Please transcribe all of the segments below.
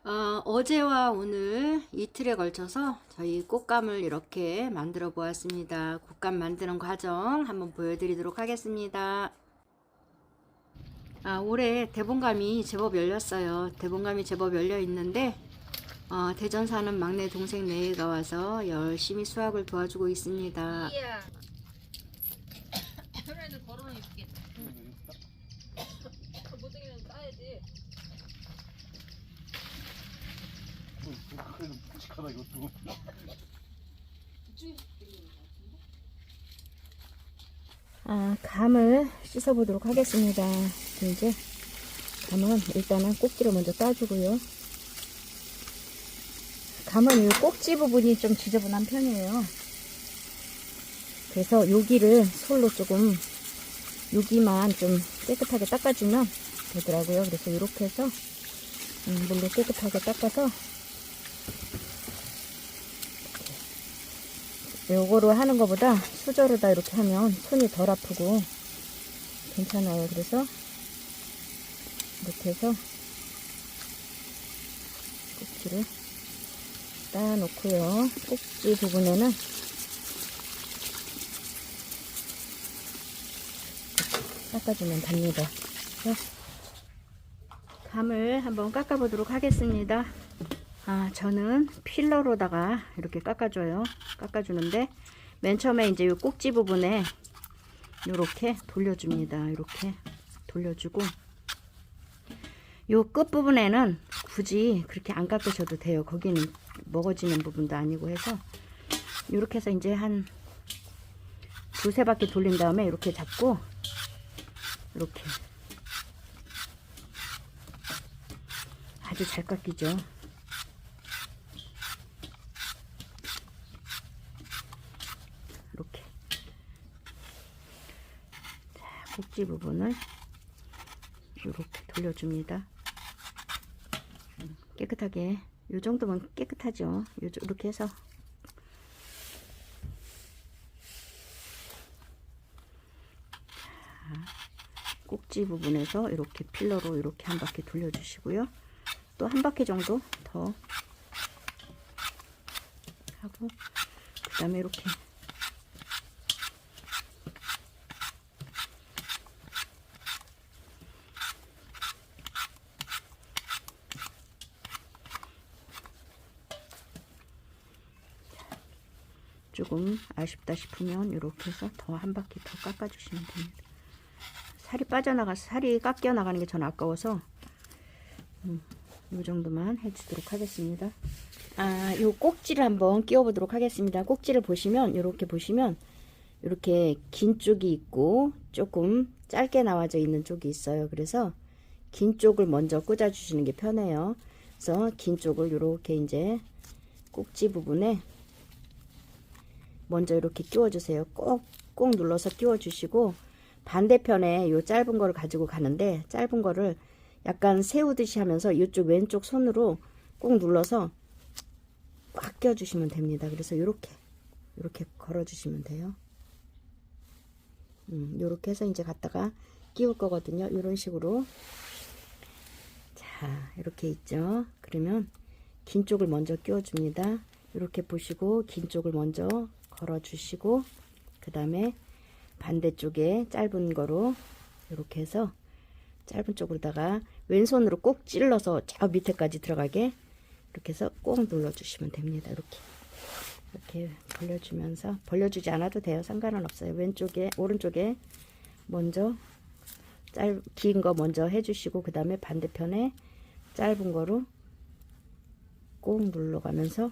어제와 오늘 이틀에 걸쳐서 저희 꽃감을 이렇게 만들어 보았습니다. 꽃감 만드는 과정 한번 보여드리도록 하겠습니다. 올해 대봉감이 제법 열렸어요. 대봉감이 제법 열려 있는데 대전 사는 막내 동생 네이가 와서 열심히 수확을 도와주고 있습니다. 이야. 그래도 걸어놓으면 예쁘겠다. 모종이면 따야지. 그래도 묵직하다 이것도. 감을 씻어 보도록 하겠습니다. 이제 감은 일단은 꼭지를 먼저 따주고요. 감은 이 꼭지 부분이 좀 지저분한 편이에요. 그래서 여기를 솔로 조금 여기만 좀 깨끗하게 닦아주면 되더라고요. 그래서 이렇게 해서 물로 깨끗하게 닦아서 요거로 하는 것보다 수저로다 이렇게 하면 손이 덜 아프고 괜찮아요. 그래서 이렇게 해서 꼭지를 따 놓고요. 꼭지 부분에는 닦아주면 됩니다. 감을 한번 깎아 보도록 하겠습니다. 저는 필러로다가 이렇게 깎아주는데 맨 처음에 이제 이 꼭지 부분에 이렇게 돌려줍니다. 이렇게 돌려주고 요 끝 부분에는 굳이 그렇게 안 깎으셔도 돼요. 거기는 먹어지는 부분도 아니고 해서 이렇게 해서 이제 한 두세 바퀴 돌린 다음에 이렇게 잡고 이렇게 아주 잘 깎이죠. 이렇게 자, 꼭지 부분을 이렇게 돌려줍니다. 깨끗하게 이 정도면 깨끗하죠. 이렇게 해서 꼭지 부분에서 이렇게 필러로 이렇게 한 바퀴 돌려주시고요. 또 한 바퀴 정도 더 하고 그 다음에 이렇게 조금 아쉽다 싶으면 이렇게 해서 더 한 바퀴 더 깎아주시면 됩니다. 살이 빠져나가서 살이 깎여 나가는 게 전 아까워서 이 정도만 해주도록 하겠습니다. 요 꼭지를 한번 끼워 보도록 하겠습니다. 꼭지를 보시면 이렇게 보시면 이렇게 긴 쪽이 있고 조금 짧게 나와져 있는 쪽이 있어요. 그래서 긴 쪽을 먼저 꽂아 주시는 게 편해요. 그래서 긴 쪽을 이렇게 이제 꼭지 부분에 먼저 이렇게 끼워 주세요. 꼭 눌러서 끼워 주시고 반대편에 요 짧은 거를 가지고 가는데 짧은 거를 약간 세우듯이 하면서 이쪽 왼쪽 손으로 꼭 눌러서 꽉 껴주시면 됩니다. 그래서 이렇게 걸어 주시면 돼요. 이렇게 해서 이제 갖다가 끼울 거거든요. 이런 식으로. 자, 이렇게 있죠. 그러면 긴 쪽을 먼저 끼워 줍니다. 이렇게 보시고 긴 쪽을 먼저 걸어 주시고 그 다음에 반대쪽에 짧은 거로 이렇게 해서 짧은 쪽으로다가 왼손으로 꼭 찔러서 저 밑에까지 들어가게 이렇게 해서 꼭 눌러 주시면 됩니다. 이렇게 돌려주면서 벌려주지 않아도 돼요. 상관은 없어요. 왼쪽에 오른쪽에 먼저 긴 거 먼저 해주시고 그 다음에 반대편에 짧은 거로 꼭 눌러가면서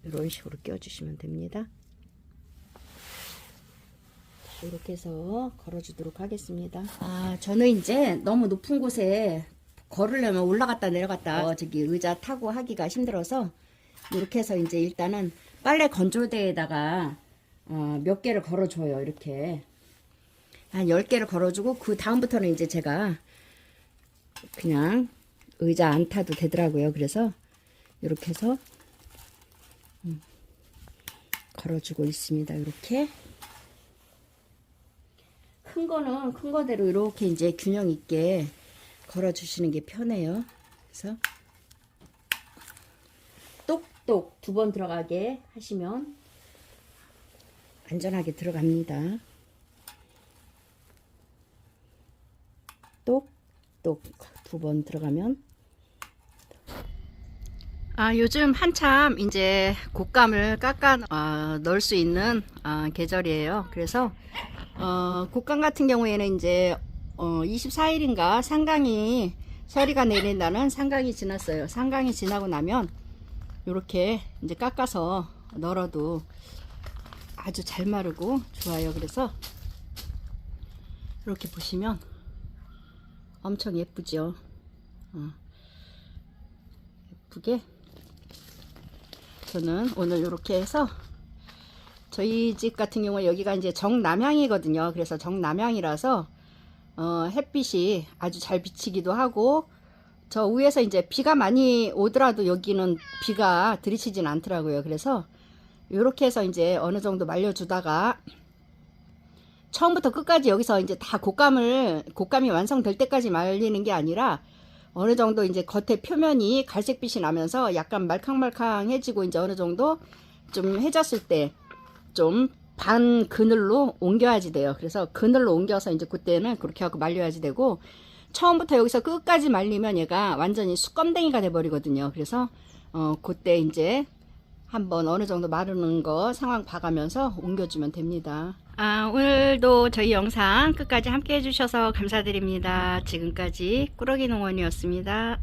이런 식으로 끼워주시면 됩니다. 이렇게 해서 걸어주도록 하겠습니다. 저는 이제 너무 높은 곳에 걸으려면 올라갔다 내려갔다 저기 의자 타고 하기가 힘들어서 이렇게 해서 이제 일단은 빨래 건조대에다가 몇 개를 걸어줘요. 이렇게 한 10개를 걸어주고 그 다음부터는 이제 제가 그냥 의자 안 타도 되더라고요. 그래서 이렇게 해서 걸어주고 있습니다. 이렇게 큰 거는 큰 거대로 이렇게 이제 균형 있게 걸어 주시는 게 편해요. 그래서 똑똑 2번 들어가게 하시면 안전하게 들어갑니다. 똑똑 2번 들어가면. 요즘 한참 이제 곶감을 깎아 넣을 수 있는 계절이에요. 그래서 곶감 같은 경우에는 이제 24일인가 상강이 서리가 내린다는 상강이 지났어요. 상강이 지나고 나면 이렇게 이제 깎아서 널어도 아주 잘 마르고 좋아요. 그래서 이렇게 보시면 엄청 예쁘죠. 예쁘게 저는 오늘 이렇게 해서 저희 집 같은 경우에 여기가 이제 정남향이거든요. 그래서 정남향이라서 햇빛이 아주 잘 비치기도 하고, 저 위에서 이제 비가 많이 오더라도 여기는 비가 들이치진 않더라고요. 그래서 이렇게 해서 이제 어느 정도 말려주다가 처음부터 끝까지 여기서 이제 다 곶감이 완성될 때까지 말리는 게 아니라 어느 정도 이제 겉에 표면이 갈색빛이 나면서 약간 말캉말캉해지고 이제 어느 정도 좀 해졌을 때 좀 반 그늘로 옮겨야지 돼요. 그래서 그늘로 옮겨서 이제 그때는 그렇게 하고 말려야지 되고, 처음부터 여기서 끝까지 말리면 얘가 완전히 수껌댕이가 돼 버리거든요. 그래서 그때 이제 한번 어느 정도 마르는 거 상황 봐가면서 옮겨주면 됩니다. 오늘도 저희 영상 끝까지 함께 해주셔서 감사드립니다. 지금까지 꾸러기 농원이었습니다.